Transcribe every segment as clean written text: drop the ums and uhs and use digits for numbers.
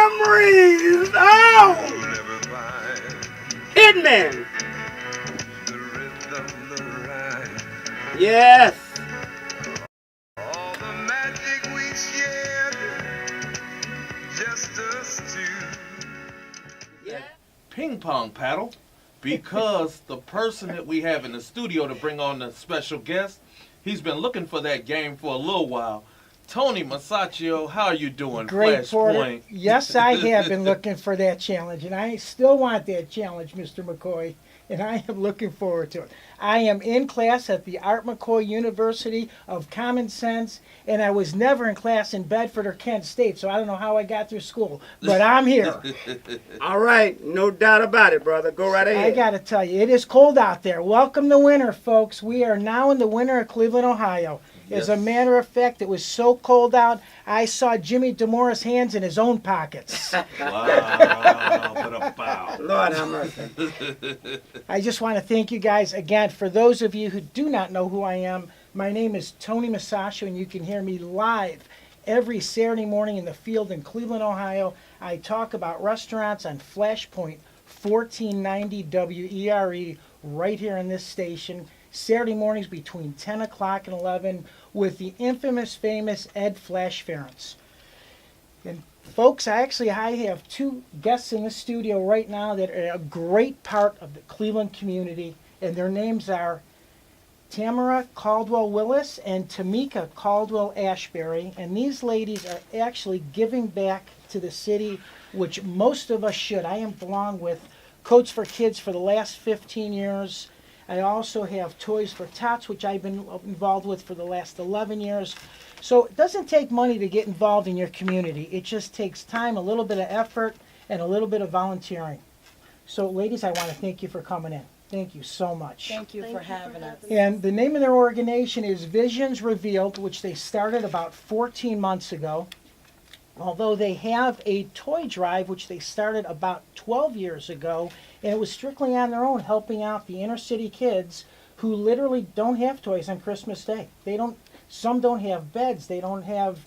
memories. Oh, Hitman. Yes. All the magic we shared, just us two. Yeah. Ping pong paddle, because the person that we have in the studio to bring on the special guest, he's been looking for that game for a little while. Tony Masaccio, how are you doing? Great, Porter. Flashpoint. Yes, I have been looking for that challenge, and I still want that challenge, Mr. McCoy, and I am looking forward to it. I am in class at the Art McCoy University of Common Sense, and I was never in class in Bedford or Kent State, so I don't know how I got through school, but I'm here. All right, no doubt about it, brother. Go right ahead. I got to tell you, it is cold out there. Welcome to winter, folks. We are now in the winter of Cleveland, Ohio. As a matter of fact, it was so cold out, I saw Jimmy DeMora's hands in his own pockets. Wow, what a bow. Lord have mercy. I just want to thank you guys again. For those of you who do not know who I am, my name is Tony Masaccio, and you can hear me live every Saturday morning in the field in Cleveland, Ohio. I talk about restaurants on Flashpoint 1490 WERE right here in this station. Saturday mornings between 10 o'clock and 11 with the infamous, famous Ed Flash Ferentz. And folks, I have two guests in the studio right now that are a great part of the Cleveland community, and their names are Tamara Caldwell-Willis and Tamika Caldwell-Ashbury, and these ladies are actually giving back to the city, which most of us should. I am belong with Coats for Kids for the last 15 years. I also have Toys for Tots, which I've been involved with for the last 11 years. So it doesn't take money to get involved in your community. It just takes time, a little bit of effort, and a little bit of volunteering. So ladies, I want to thank you for coming in. Thank you so much. Thank you for having us. And the name of their organization is Visions Revealed, which they started about 14 months ago. Although they have a toy drive, which they started about 12 years ago, and it was strictly on their own, helping out the inner city kids who literally don't have toys on Christmas Day. Some don't have beds, they don't have,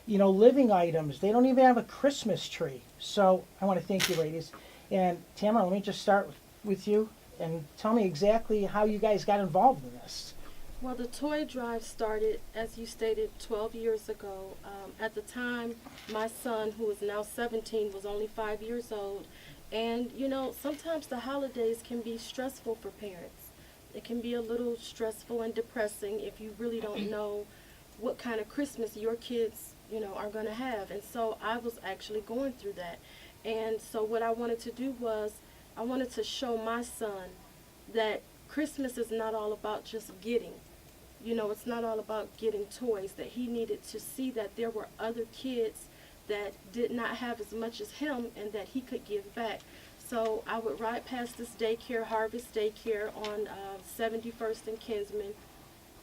living items, they don't even have a Christmas tree. So I want to thank you, ladies. And Tamara, let me just start with you and tell me exactly how you guys got involved in this. Well, the toy drive started, as you stated, 12 years ago. At the time, my son, who is now 17, was only 5 years old. And, sometimes the holidays can be stressful for parents. It can be a little stressful and depressing if you really don't know what kind of Christmas your kids, are going to have. And so I was actually going through that. And so what I wanted to do was I wanted to show my son that Christmas is not all about just getting. It's not all about getting toys, that he needed to see that there were other kids that did not have as much as him and that he could give back. So I would ride past this daycare, Harvest Daycare on 71st and Kinsman,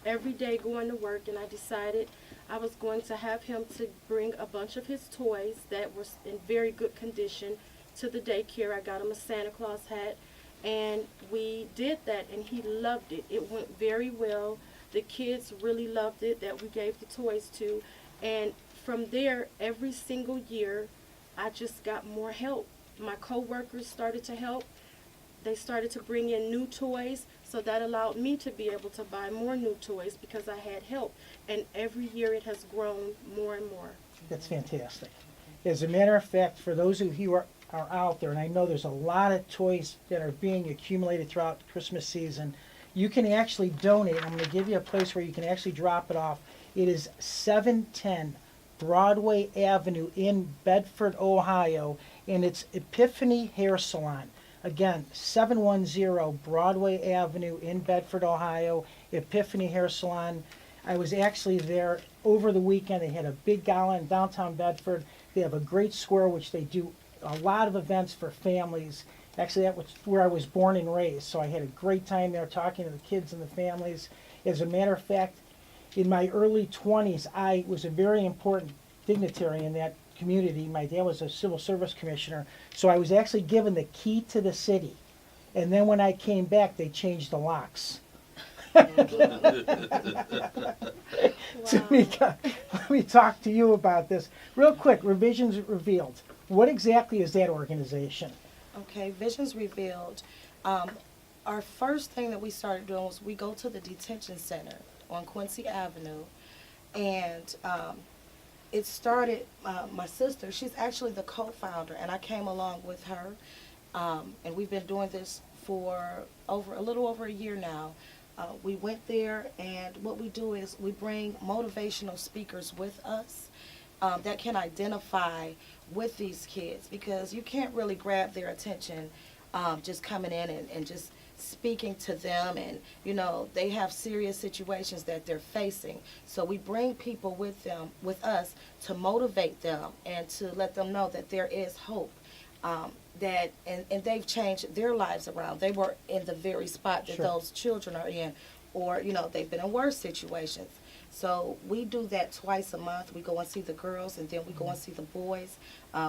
every day going to work, and I decided I was going to have him to bring a bunch of his toys that were in very good condition to the daycare. I got him a Santa Claus hat, and we did that, and he loved it. It went very well. The kids really loved it that we gave the toys to, and from there, every single year, I just got more help. My co-workers started to help. They started to bring in new toys, so that allowed me to be able to buy more new toys because I had help. And every year it has grown more and more. That's fantastic. As a matter of fact, for those of you who are out there, and I know there's a lot of toys that are being accumulated throughout the Christmas season, you can actually donate. I'm going to give you a place where you can actually drop it off. It is 710 Broadway Avenue in Bedford, Ohio, and it's Epiphany Hair Salon. Again, 710 Broadway Avenue in Bedford, Ohio, Epiphany Hair Salon. I was actually there over the weekend. They had a big gala in downtown Bedford. They have a great square, which they do a lot of events for families. Actually, that was where I was born and raised, so I had a great time there talking to the kids and the families. As a matter of fact, in my early 20s, I was a very important dignitary in that community. My dad was a civil service commissioner, so I was actually given the key to the city. And then when I came back, they changed the locks. Tamika, let me talk to you about this. Real quick, Revisions Revealed. What exactly is that organization? Okay, Visions Revealed. Our first thing that we started doing was we go to the detention center on Quincy Avenue, and it started, my sister, she's actually the co-founder, and I came along with her, and we've been doing this for a little over a year now. We went there, and what we do is we bring motivational speakers with us that can identify with these kids, because you can't really grab their attention just coming in and just speaking to them, and they have serious situations that they're facing. So we bring people with us to motivate them and to let them know that there is hope, that and they've changed their lives around. They were in the very spot that Sure. those children are in, or they've been in worse situations. So we do that twice a month. We go and see the girls, and then we go and see the boys.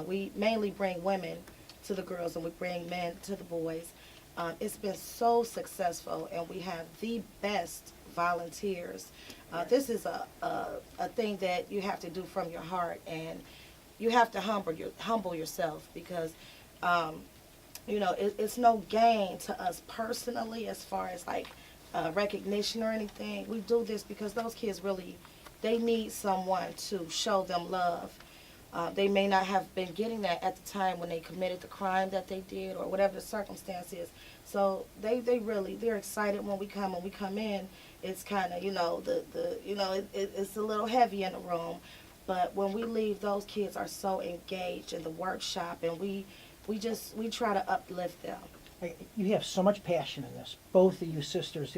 We mainly bring women to the girls, and we bring men to the boys. It's been so successful, and we have the best volunteers. This is a thing that you have to do from your heart, and you have to humble yourself, because it's no gain to us personally as far as like recognition or anything. We do this because those kids really, they need someone to show them love. They may not have been getting that at the time when they committed the crime that they did, or whatever the circumstance is. So they're excited when we come. When we come in, it's kind of it's a little heavy in the room, but when we leave, those kids are so engaged in the workshop, and we try to uplift them. You have so much passion in this, both of you sisters.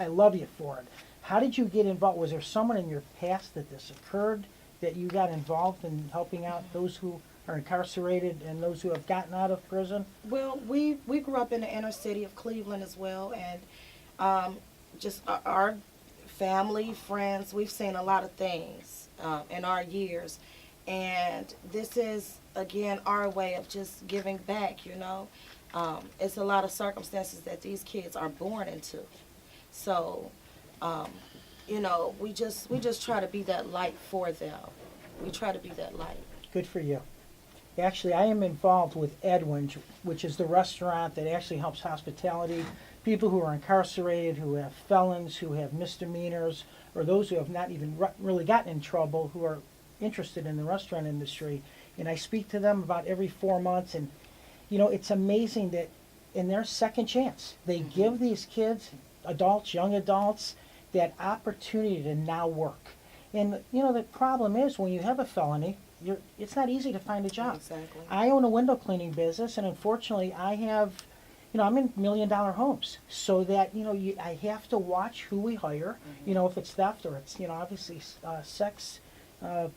I love you for it. How did you get involved? Was there someone in your past that this occurred, that you got involved in helping out those who are incarcerated and those who have gotten out of prison? Well, we grew up in the inner city of Cleveland as well, and just our family, friends, we've seen a lot of things in our years, and this is, again, our way of just giving back. It's a lot of circumstances that these kids are born into, so we just try to be that light for them. We try to be that light. Good for you. Actually, I am involved with Edwins, which is the restaurant that actually helps hospitality, people who are incarcerated, who have felons, who have misdemeanors, or those who have not even really gotten in trouble, who are interested in the restaurant industry. And I speak to them about every 4 months, and it's amazing that in their second chance, they give these kids, adults, young adults, that opportunity to now work. And the problem is, when you have a felony, it's not easy to find a job. Exactly. I own a window cleaning business, and unfortunately, I have, I'm in $1 million homes, so that I have to watch who we hire. If it's theft, or it's obviously sex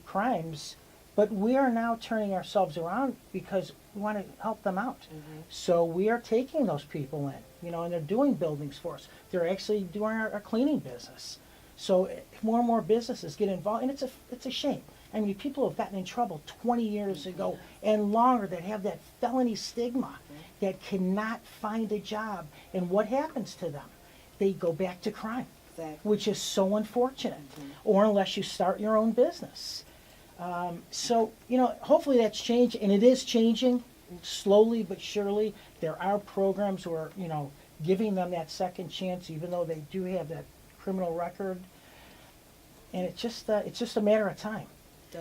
crimes. But we are now turning ourselves around because we want to help them out. So we are taking those people in, and they're doing buildings for us. They're actually doing our cleaning business. So more and more businesses get involved, and it's a shame. I mean, people have gotten in trouble 20 years ago and longer that have that felony stigma, that cannot find a job. And what happens to them? They go back to crime, which is so unfortunate. Or unless you start your own business. So, hopefully that's changed, and it is changing slowly but surely. There are programs who are, giving them that second chance, even though they do have that criminal record. And it's just a matter of time.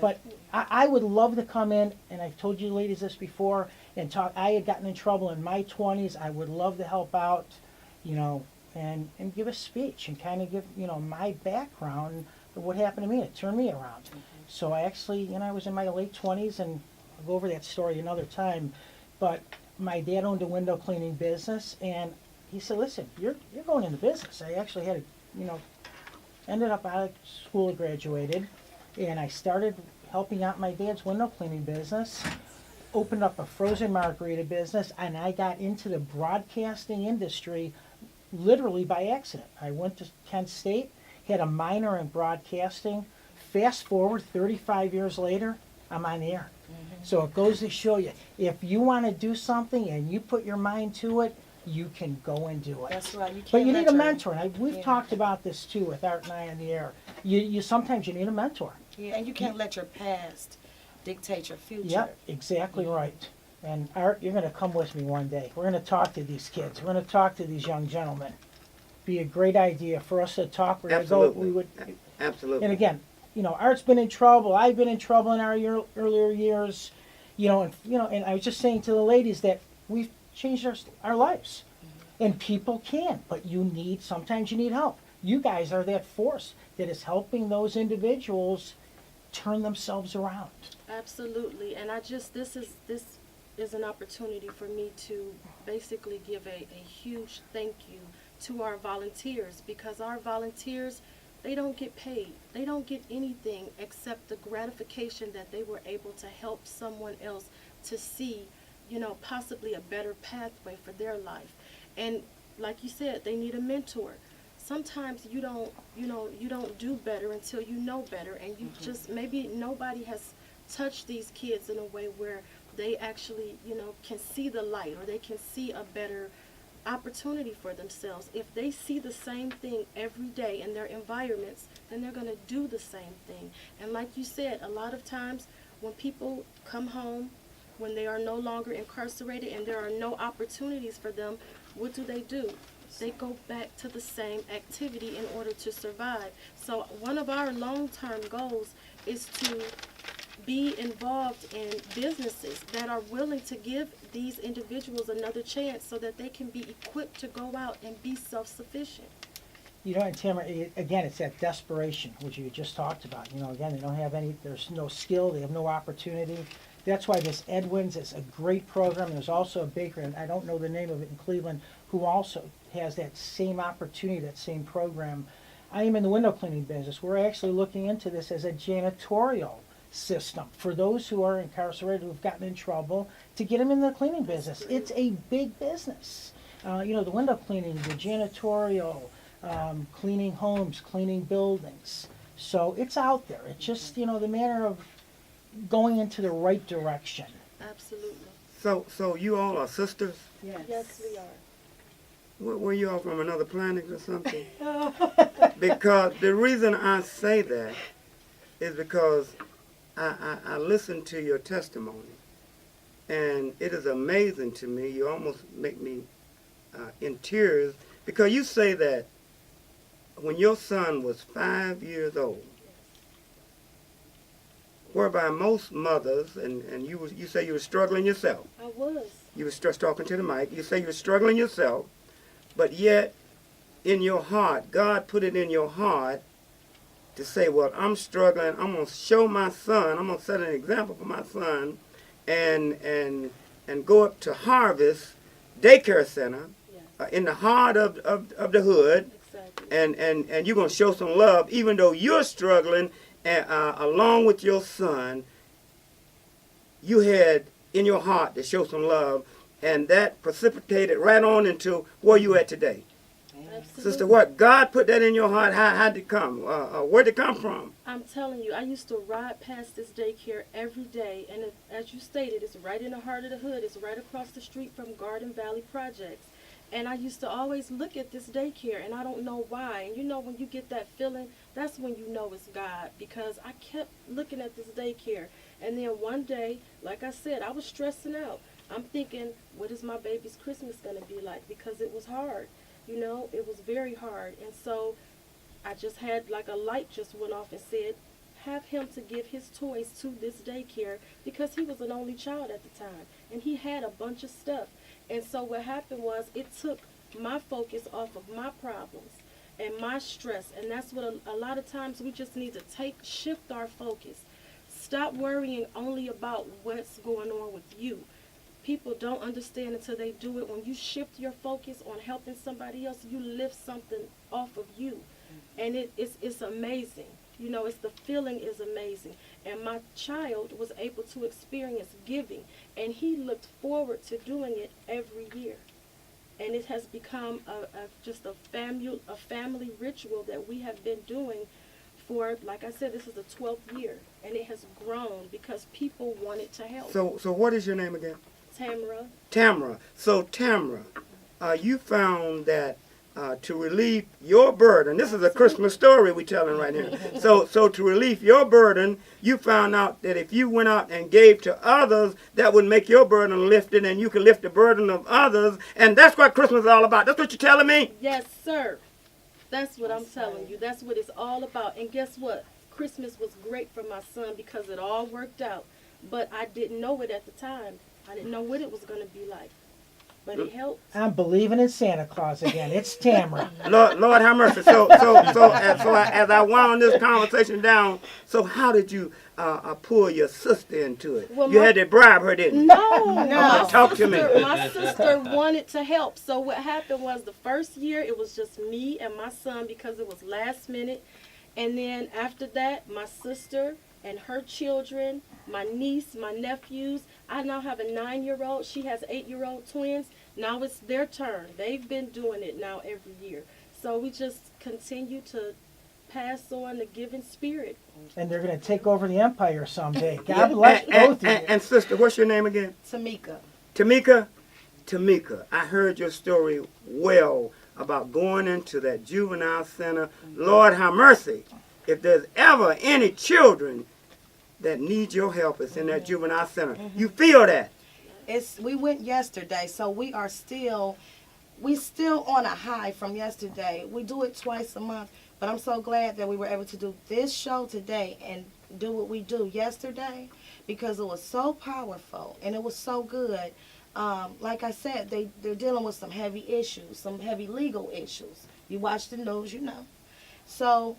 But I would love to come in, and I've told you ladies this before, and talk. I had gotten in trouble in my 20s. I would love to help out, and give a speech and kind of give, my background of what happened to me. It turned me around. So I actually, I was in my late 20s, and I'll go over that story another time. But my dad owned a window cleaning business, and he said, listen, you're going into business. I actually had ended up out of school, graduated, and I started helping out my dad's window cleaning business, opened up a frozen margarita business, and I got into the broadcasting industry literally by accident. I went to Kent State, had a minor in broadcasting. Fast forward 35 years later, I'm on the air. So it goes to show you, if you want to do something and you put your mind to it, you can go and do it. That's right. You can't But you need a mentor. And we've talked about this too with Art and I on the air. Sometimes you need a mentor. Yeah, and you can't let your past dictate your future. Yep, exactly right. And Art, you're going to come with me one day. We're going to talk to these kids. We're going to talk to these young gentlemen. Be a great idea for us to talk. We're going to go. Absolutely. We would. Absolutely. And again, Art's been in trouble. I've been in trouble in our earlier years. And I was just saying to the ladies that we've changed our lives, and people can. But sometimes you need help. You guys are that force that is helping those individuals turn themselves around. Absolutely, and this is an opportunity for me to basically give a huge thank you to our volunteers, because our volunteers, they don't get paid. They don't get anything except the gratification that they were able to help someone else to see, possibly a better pathway for their life. And like you said, they need a mentor. Sometimes you don't do better until you know better, and you just, maybe nobody has touched these kids in a way where they actually, can see the light, or they can see a better opportunity for themselves. If they see the same thing every day in their environments, then they're going to do the same thing. And like you said, a lot of times when people come home, when they are no longer incarcerated and there are no opportunities for them, what do? They go back to the same activity in order to survive. So one of our long-term goals is to be involved in businesses that are willing to give these individuals another chance so that they can be equipped to go out and be self-sufficient. And Tamara, again, it's that desperation, which you just talked about. Again, they don't have there's no skill, they have no opportunity. That's why this Edwins is a great program. There's also a baker, and I don't know the name of it, in Cleveland, who also has that same opportunity, that same program. I am in the window cleaning business. We're actually looking into this as a janitorial system for those who are incarcerated, who've gotten in trouble, to get them in the cleaning business. It's a big business. The window cleaning, the janitorial, cleaning homes, cleaning buildings. So it's out there. It's just, the matter of going into the right direction. Absolutely. So you all are sisters? Yes, we are. Were you all from another planet or something? Because the reason I say that is because I listened to your testimony, and it is amazing to me. You almost make me in tears, because you say that when your son was 5 years old, whereby most mothers, and you say you were struggling yourself. I was. You were talking to the mic. You say you were struggling yourself, but yet in your heart, God put it in your heart to say, well, I'm struggling. I'm going to show my son. I'm going to set an example for my son, and go up to Harvest Daycare Center in the heart of the hood, Exactly. and you're going to show some love, even though you're struggling. Along with your son, you had in your heart to show some love, and that precipitated right on into where you at today. Absolutely. Sister, what? God put that in your heart. How'd it come? Where'd it come from? I'm telling you, I used to ride past this daycare every day, and as you stated, it's right in the heart of the hood. It's right across the street from Garden Valley Projects. And I used to always look at this daycare, and I don't know why. And when you get that feeling, that's when you know it's God, because I kept looking at this daycare. And then one day, like I said, I was stressing out. I'm thinking, what is my baby's Christmas going to be like? Because it was hard. It was very hard. And so I just had like a light just went off and said, have him to give his toys to this daycare, because he was an only child at the time. And he had a bunch of stuff. And so what happened was, it took my focus off of my problems and my stress. And that's what a lot of times we just need to shift our focus. Stop worrying only about what's going on with you. People don't understand until they do it. When you shift your focus on helping somebody else, you lift something off of you. And it's amazing. The feeling is amazing. And my child was able to experience giving, and he looked forward to doing it every year. And it has become just a family ritual that we have been doing for, like I said, this is the 12th year, and it has grown because people wanted to help. So what is your name again? Tamara. Tamara. So Tamara, you found that to relieve your burden. This is a Christmas story we're telling right here. So to relieve your burden, you found out that if you went out and gave to others, that would make your burden lifted, and you could lift the burden of others. And that's what Christmas is all about. That's what you're telling me? Yes, sir. That's what I'm telling you. That's what it's all about. And guess what? Christmas was great for my son because it all worked out. But I didn't know it at the time. I didn't know what it was going to be like. But it helped. I'm believing in Santa Claus again. It's Tamara. Lord have mercy. So as I wound this conversation down, so how did you pull your sister into it? Well, you had to bribe her, didn't you? No. Talk to me. My sister wanted to help. So what happened was the first year it was just me and my son because it was last minute. And then after that, my sister and her children, my niece, my nephews. I now have a 9-year-old. She has 8-year-old twins. Now it's their turn. They've been doing it now every year. So we just continue to pass on the giving spirit. And they're going to take over the empire someday. God bless both of you. And sister, what's your name again? Tamika. Tamika, I heard your story well about going into that juvenile center. Lord have mercy. If there's ever any children that need your help, it's in that juvenile center. You feel that? We went yesterday, so we still on a high from yesterday. We do it twice a month, but I'm so glad that we were able to do this show today and do what we do yesterday because it was so powerful and it was so good. Like I said, they're dealing with some heavy issues, some heavy legal issues. You watch the news, you know. So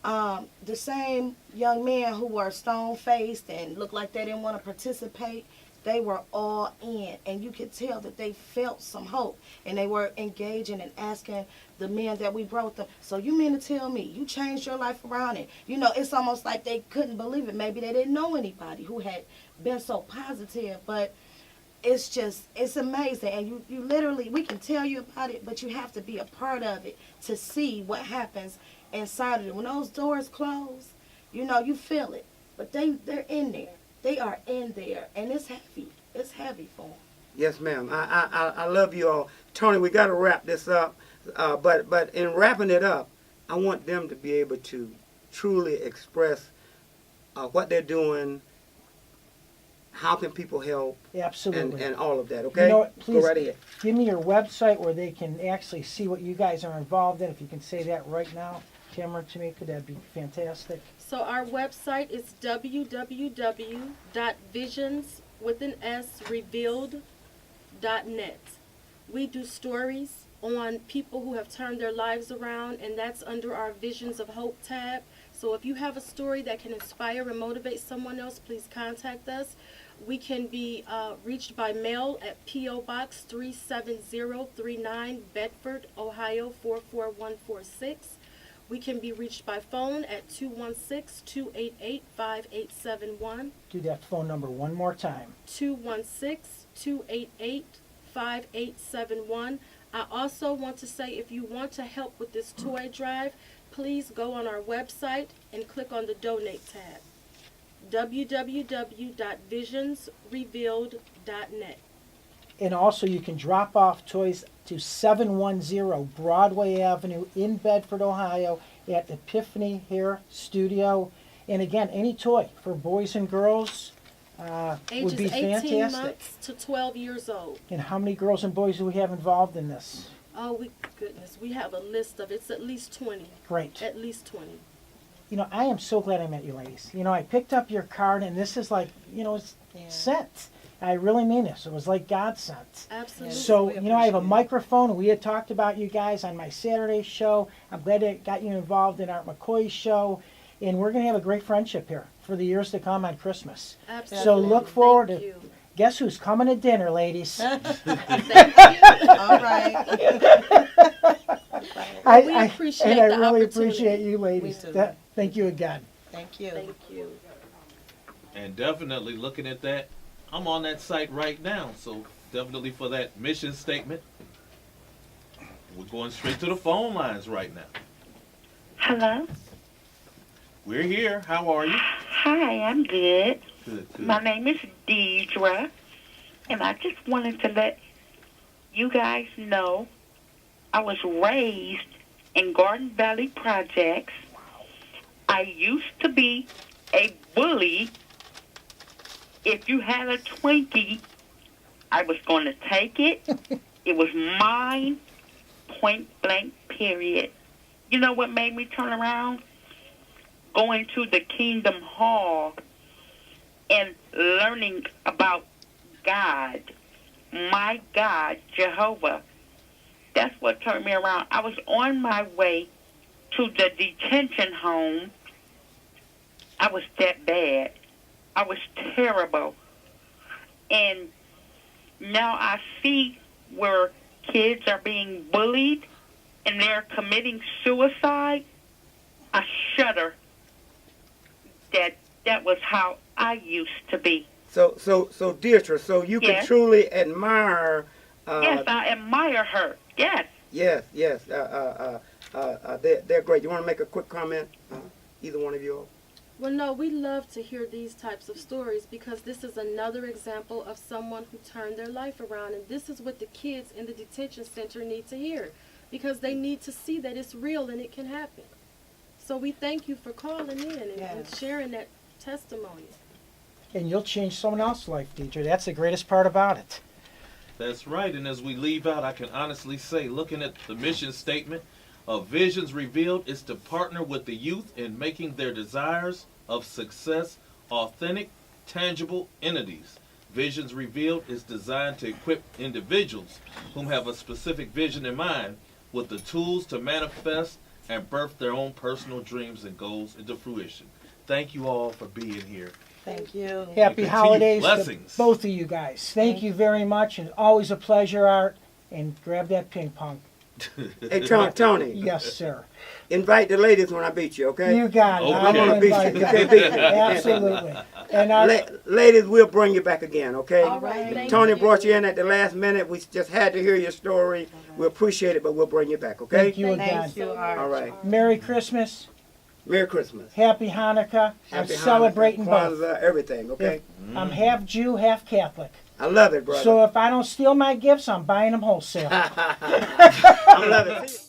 the same young men who were stone-faced and looked like they didn't want to participate, they were all in, and you could tell that they felt some hope, and they were engaging and asking the men that we brought them, so you mean to tell me you changed your life around? And you know, it's almost like they couldn't believe it. Maybe they didn't know anybody who had been so positive, but it's amazing. And you literally, we can tell you about it, but you have to be a part of it to see what happens inside of it. When those doors close, you know, you feel it, but they're in there. They are in there, and it's heavy. It's heavy for them. Yes, ma'am. I love you all. Tony, we got to wrap this up. But in wrapping it up, I want them to be able to truly express what they're doing, how can people help, Absolutely. and all of that, okay? You know what, please go right ahead. Give me your website where they can actually see what you guys are involved in. If you can say that right now, Tamara, Tamika, that'd be fantastic. So our website is www.visionsrevealed.net. We do stories on people who have turned their lives around, and that's under our Visions of Hope tab. So if you have a story that can inspire and motivate someone else, please contact us. We can be reached by mail at P.O. Box 37039, Bedford, Ohio 44146. We can be reached by phone at 216-288-5871. Do that phone number one more time. 216-288-5871. I also want to say, if you want to help with this toy drive, please go on our website and click on the Donate tab. www.visionsrevealed.net. And also you can drop off toys to 710 Broadway Avenue in Bedford, Ohio at Epiphany Hair Studio. And again, any toy for boys and girls would be Ages 18 fantastic. months to 12 years old. And how many girls and boys do we have involved in this? Oh, goodness, we have a list of, it's at least 20. Great. At least 20. You know, I am so glad I met you ladies. You know, I picked up your card, and this is like, you know, it's sent. I really mean this. It was like God sent. Absolutely. So, you know, I have a microphone. We had talked about you guys on my Saturday show. I'm glad I got you involved in Art McCoy's show. And we're going to have a great friendship here for the years to come on Christmas. Absolutely. So look forward Thank to, you. guess who's coming to dinner, ladies? Thank you. All right. We appreciate and I the really opportunity. appreciate you ladies. We do. Thank you again. Thank you. Thank you. And definitely looking at that, I'm on that site right now. So definitely for that mission statement, we're going straight to the phone lines right now. Hello. We're here. How are you? Hi, I'm good. Good. My name is Deidre, and I just wanted to let you guys know I was raised in Garden Valley Projects. I used to be a bully. If you had a Twinkie, I was going to take it. It was mine, point blank, period. You know what made me turn around? Going to the Kingdom Hall and learning about God, my God, Jehovah. That's what turned me around. I was on my way to the detention home. I was that bad. I was terrible. And now I see where kids are being bullied and they're committing suicide. I shudder that was how I used to be. So Deidre, so you can Yes. truly admire. Yes, I admire her. Yes. Yes. They're great. You want to make a quick comment? Either one of you all? Well, no, we love to hear these types of stories because this is another example of someone who turned their life around. And this is what the kids in the detention center need to hear because they need to see that it's real and it can happen. So we thank you for calling in and Yes. sharing that testimony. And you'll change someone else's life, Deidre. That's the greatest part about it. That's right. And as we leave out, I can honestly say, looking at the mission statement of Visions Revealed, is to partner with the youth in making their desires of success authentic, tangible entities. Visions Revealed is designed to equip individuals whom have a specific vision in mind with the tools to manifest and birth their own personal dreams and goals into fruition. Thank you all for being here. Thank you. Happy continued holidays blessings. to both of you guys. Thank you very much, and always a pleasure, Art. And grab that ping pong. Hey, Tony. Yes, sir. Invite the ladies when I beat you, okay? You got it. Okay. I'm I'm gonna gonna beat you. invite You them. can't beat me. Absolutely. And Art, Ladies, we'll bring you back again, okay? All right, thank Tony you. brought you in at the last minute. We just had to hear your story. We appreciate it, but we'll bring you back, okay? thank you again. Thank you, Art. All right. Merry Christmas. Merry Christmas. Happy Hanukkah. I'm Happy celebrating Hanukkah, both. Kwanzaa, everything, okay? I'm half Jew, half Catholic. I love it, brother. So if I don't steal my gifts, I'm buying them wholesale. I love it. See you.